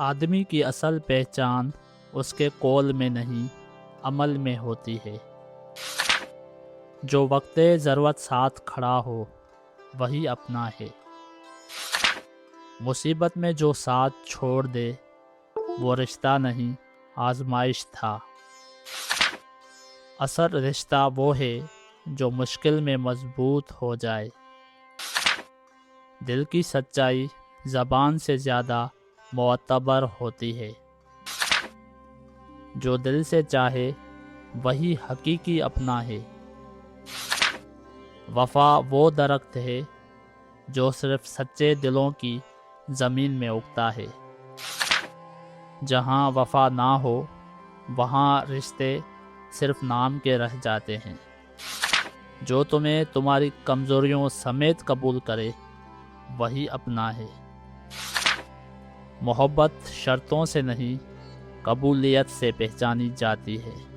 آدمی کی اصل پہچان اس کے قول میں نہیں، عمل میں ہوتی ہے۔ جو وقت ضرورت ساتھ کھڑا ہو وہی اپنا ہے۔ مصیبت میں جو ساتھ چھوڑ دے وہ رشتہ نہیں، آزمائش تھا۔ اصل رشتہ وہ ہے جو مشکل میں مضبوط ہو جائے۔ دل کی سچائی زبان سے زیادہ معتبر ہوتی ہے۔ جو دل سے چاہے وہی حقیقی اپنا ہے۔ وفا وہ درخت ہے جو صرف سچے دلوں کی زمین میں اگتا ہے۔ جہاں وفا نہ ہو وہاں رشتے صرف نام کے رہ جاتے ہیں۔ جو تمہیں تمہاری کمزوریوں سمیت قبول کرے وہی اپنا ہے۔ محبت شرطوں سے نہیں، قبولیت سے پہچانی جاتی ہے۔